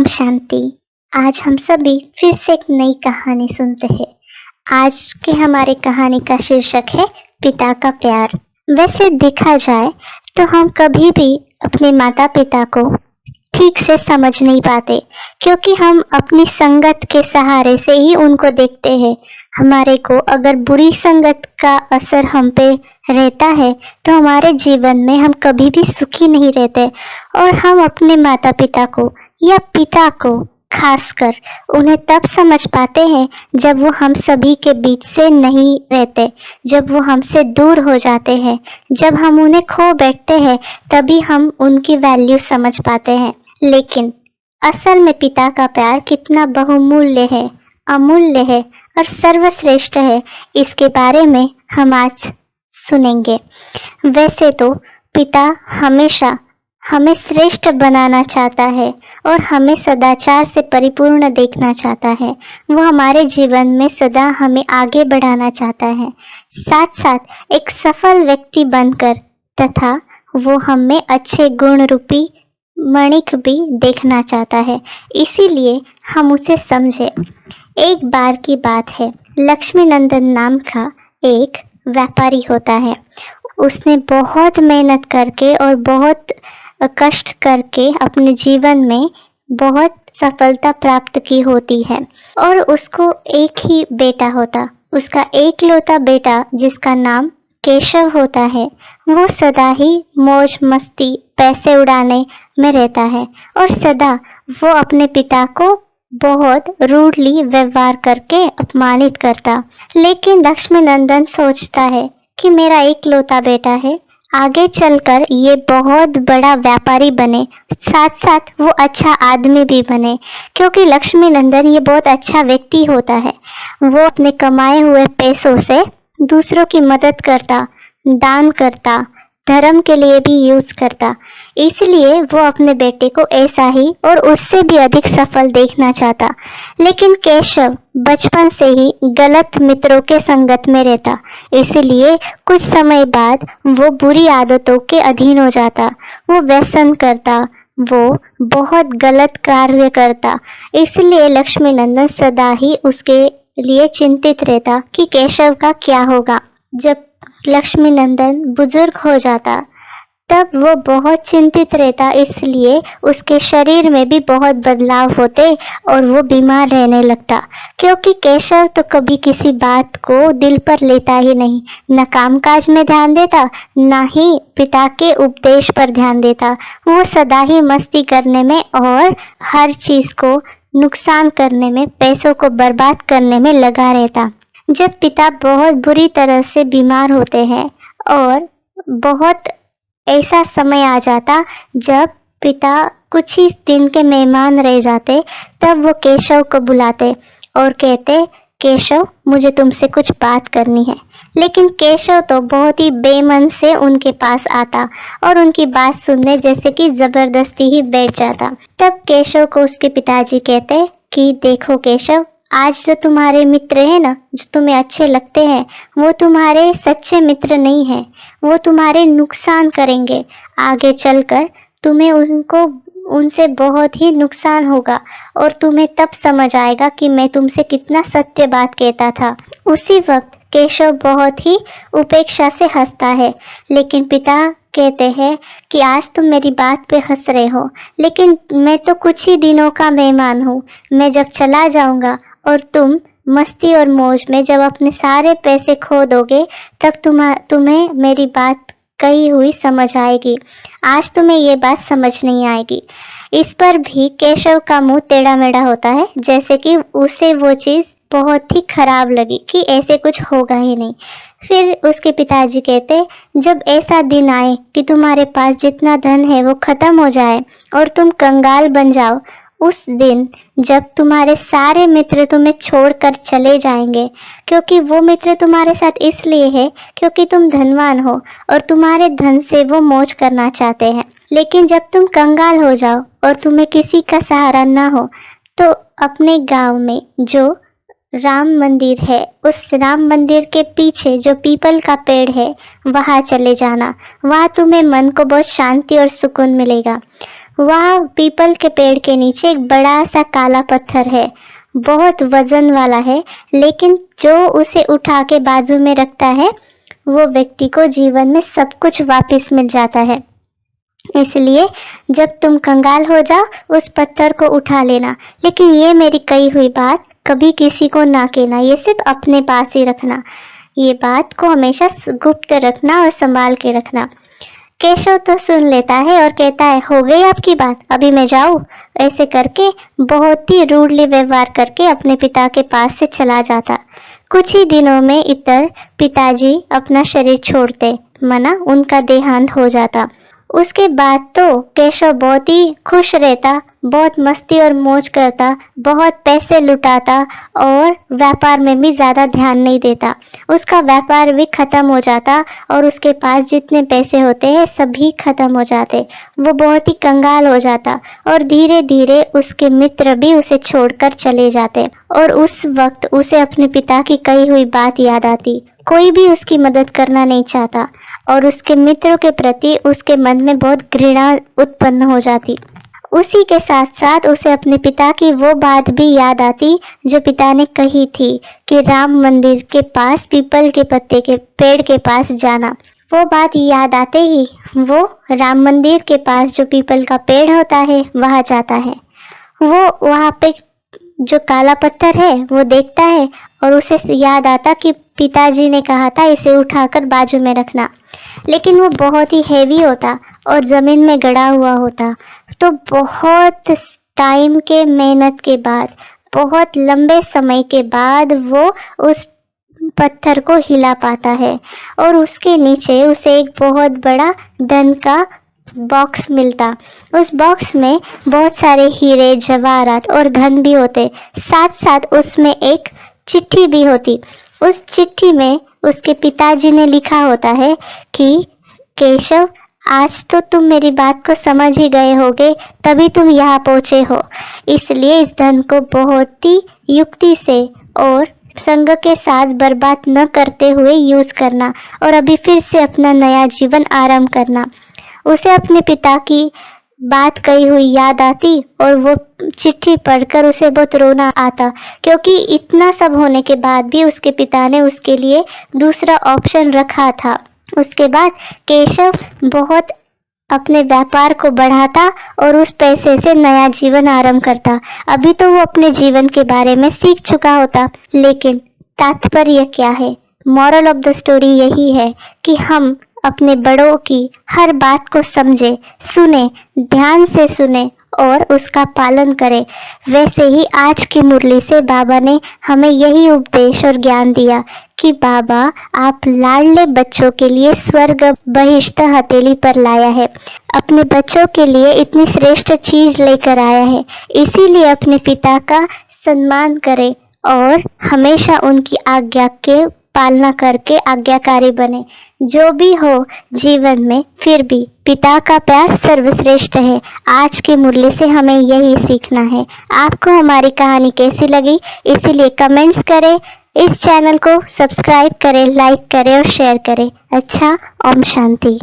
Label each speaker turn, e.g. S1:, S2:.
S1: ओम शांति। आज हम सभी फिर से एक नई कहानी सुनते हैं। आज की हमारी कहानी का शीर्षक है पिता का प्यार। वैसे देखा जाए तो हम कभी भी अपने माता पिता को ठीक से समझ नहीं पाते, क्योंकि हम अपनी संगत के सहारे से ही उनको देखते हैं। हमारे को अगर बुरी संगत का असर हम पे रहता है तो हमारे जीवन में हम कभी भी सुखी नहीं रहते, और हम अपने माता पिता को या पिता को खासकर उन्हें तब समझ पाते हैं जब वो हम सभी के बीच से नहीं रहते, जब वो हमसे दूर हो जाते हैं, जब हम उन्हें खो बैठते हैं, तभी हम उनकी वैल्यू समझ पाते हैं। लेकिन असल में पिता का प्यार कितना बहुमूल्य है, अमूल्य है और सर्वश्रेष्ठ है, इसके बारे में हम आज सुनेंगे। वैसे तो पिता हमेशा हमें श्रेष्ठ बनाना चाहता है और हमें सदाचार से परिपूर्ण देखना चाहता है। वो हमारे जीवन में सदा हमें आगे बढ़ाना चाहता है, साथ साथ एक सफल व्यक्ति बनकर, तथा वो हमें अच्छे गुण रूपी मणिक भी देखना चाहता है। इसीलिए हम उसे समझे। एक बार की बात है, लक्ष्मी नंदन नाम का एक व्यापारी होता है। उसने बहुत मेहनत करके और बहुत कष्ट करके अपने जीवन में बहुत सफलता प्राप्त की होती है, और उसको एक ही बेटा होता, उसका एकलौता बेटा जिसका नाम केशव होता है। वो सदा ही मौज मस्ती पैसे उड़ाने में रहता है और सदा वो अपने पिता को बहुत रूडली व्यवहार करके अपमानित करता। लेकिन लक्ष्मी नंदन सोचता है कि मेरा एकलौता बेटा है, आगे चलकर ये बहुत बड़ा व्यापारी बने, साथ साथ वो अच्छा आदमी भी बने, क्योंकि लक्ष्मी नंदन ये बहुत अच्छा व्यक्ति होता है। वो अपने कमाए हुए पैसों से दूसरों की मदद करता, दान करता, धर्म के लिए भी यूज करता। इसलिए वो अपने बेटे को ऐसा ही और उससे भी अधिक सफल देखना चाहता। लेकिन केशव बचपन से ही गलत मित्रों के संगत में रहता, इसलिए कुछ समय बाद वो बुरी आदतों के अधीन हो जाता। वो व्यसन करता, वो बहुत गलत कार्य करता। इसलिए लक्ष्मी नंदन सदा ही उसके लिए चिंतित रहता कि केशव का क्या होगा। जब लक्ष्मी नंदन बुजुर्ग हो जाता तब वो बहुत चिंतित रहता, इसलिए उसके शरीर में भी बहुत बदलाव होते और वो बीमार रहने लगता, क्योंकि केशव तो कभी किसी बात को दिल पर लेता ही नहीं, न कामकाज में ध्यान देता, न ही पिता के उपदेश पर ध्यान देता। वो सदा ही मस्ती करने में और हर चीज को नुकसान करने में, पैसों को बर्बाद करने में लगा रहता। जब पिता बहुत बुरी तरह से बीमार होते हैं और बहुत ऐसा समय आ जाता जब पिता कुछ ही दिन के मेहमान रह जाते, तब वो केशव को बुलाते और कहते, केशव मुझे तुमसे कुछ बात करनी है। लेकिन केशव तो बहुत ही बेमन से उनके पास आता और उनकी बात सुनने जैसे कि जबरदस्ती ही बैठ जाता। तब केशव को उसके पिताजी कहते कि देखो केशव, आज जो तुम्हारे मित्र हैं ना, जो तुम्हें अच्छे लगते हैं, वो तुम्हारे सच्चे मित्र नहीं हैं। वो तुम्हारे नुकसान करेंगे। आगे चलकर तुम्हें उनसे बहुत ही नुकसान होगा और तुम्हें तब समझ आएगा कि मैं तुमसे कितना सत्य बात कहता था। उसी वक्त केशव बहुत ही उपेक्षा से हंसता है, लेकिन पिता कहते हैं कि आज तुम मेरी बात पे हंस रहे हो, लेकिन मैं तो कुछ ही दिनों का मेहमान हूँ। मैं जब चला जाऊँगा और तुम मस्ती और मौज में जब अपने सारे पैसे खो दोगे, तब तुम्हें मेरी बात कही हुई समझ आएगी। आज तुम्हें ये बात समझ नहीं आएगी। इस पर भी केशव का मुंह टेढ़ा मेढ़ा होता है, जैसे कि उसे वो चीज़ बहुत ही खराब लगी कि ऐसे कुछ होगा ही नहीं। फिर उसके पिताजी कहते, जब ऐसा दिन आए कि तुम्हारे पास जितना धन है वो खत्म हो जाए और तुम कंगाल बन जाओ, उस दिन जब तुम्हारे सारे मित्र तुम्हें छोड़कर चले जाएंगे, क्योंकि वो मित्र तुम्हारे साथ इसलिए है क्योंकि तुम धनवान हो और तुम्हारे धन से वो मौज करना चाहते हैं। लेकिन जब तुम कंगाल हो जाओ और तुम्हें किसी का सहारा ना हो, तो अपने गांव में जो राम मंदिर है, उस राम मंदिर के पीछे जो पीपल का पेड़ है, वहाँ चले जाना। वहाँ तुम्हें मन को बहुत शांति और सुकून मिलेगा। वहाँ पीपल के पेड़ के नीचे एक बड़ा सा काला पत्थर है, बहुत वजन वाला है, लेकिन जो उसे उठा के बाजू में रखता है वो व्यक्ति को जीवन में सब कुछ वापस मिल जाता है। इसलिए जब तुम कंगाल हो जाओ उस पत्थर को उठा लेना, लेकिन ये मेरी कही हुई बात कभी किसी को ना कहना, ये सिर्फ अपने पास ही रखना। ये बात को हमेशा गुप्त रखना और संभाल के रखना। केशव तो सुन लेता है और कहता है, हो गई आपकी बात, अभी मैं जाऊँ? ऐसे करके बहुत ही रूडली व्यवहार करके अपने पिता के पास से चला जाता। कुछ ही दिनों में इतर पिताजी अपना शरीर छोड़ते, मना उनका देहांत हो जाता। उसके बाद तो केशव बहुत ही खुश रहता, बहुत मस्ती और मौज करता, बहुत पैसे लुटाता और व्यापार में भी ज़्यादा ध्यान नहीं देता। उसका व्यापार भी ख़त्म हो जाता और उसके पास जितने पैसे होते हैं सभी ख़त्म हो जाते। वो बहुत ही कंगाल हो जाता और धीरे धीरे उसके मित्र भी उसे छोड़कर चले जाते। और उस वक्त उसे अपने पिता की कही हुई बात याद आती। कोई भी उसकी मदद करना नहीं चाहता और उसके मित्रों के प्रति उसके मन में बहुत घृणा उत्पन्न हो जाती। उसी के साथ साथ उसे अपने पिता की वो बात भी याद आती जो पिता ने कही थी कि राम मंदिर के पास पीपल के पत्ते के पेड़ के पास जाना। वो बात याद आते ही वो राम मंदिर के पास जो पीपल का पेड़ होता है वहाँ जाता है। वो वहाँ पे जो काला पत्थर है वो देखता है और उसे याद आता कि पिताजी ने कहा था इसे उठाकर बाजू में रखना, लेकिन वो बहुत ही हैवी होता और ज़मीन में गड़ा हुआ होता। तो बहुत टाइम के मेहनत के बाद, बहुत लंबे समय के बाद वो उस पत्थर को हिला पाता है और उसके नीचे उसे एक बहुत बड़ा धन का बॉक्स मिलता। उस बॉक्स में बहुत सारे हीरे जवाहरात और धन भी होते, साथ साथ उसमें एक चिट्ठी भी होती। उस चिट्ठी में उसके पिताजी ने लिखा होता है कि केशव, आज तो तुम मेरी बात को समझ ही गए होगे, तभी तुम यहाँ पहुँचे हो। इसलिए इस धन को बहुत ही युक्ति से और संग के साथ बर्बाद न करते हुए यूज़ करना और अभी फिर से अपना नया जीवन आरंभ करना। उसे अपने पिता की बात कही हुई याद आती और वो चिट्ठी पढ़कर उसे बहुत रोना आता, क्योंकि इतना सब होने के बाद भी उसके पिता ने उसके लिए दूसरा ऑप्शन रखा था। उसके बाद केशव बहुत अपने व्यापार को बढ़ाता और उस पैसे से नया जीवन आरंभ करता। अभी तो वो अपने जीवन के बारे में सीख चुका होता, लेकिन तात्पर्य क्या है? मॉरल ऑफ द स्टोरी यही है कि हम अपने बड़ों की हर बात को समझे, सुने, ध्यान से सुने और उसका पालन करें। वैसे ही आज की मुरली से बाबा ने हमें यही उपदेश और ज्ञान दिया कि बाबा आप लाडले बच्चों के लिए स्वर्ग बहिष्ठ हथेली पर लाया है, अपने बच्चों के लिए इतनी श्रेष्ठ चीज लेकर आया है। इसीलिए अपने पिता का सम्मान करें और हमेशा उनकी आज्ञा के पालना करके आज्ञाकारी बने। जो भी हो जीवन में, फिर भी पिता का प्यार सर्वश्रेष्ठ है। आज की मुरली से हमें यही सीखना है। आपको हमारी कहानी कैसी लगी, इसीलिए कमेंट्स करें, इस चैनल को सब्सक्राइब करें, लाइक करें और शेयर करें। अच्छा, ओम शांति।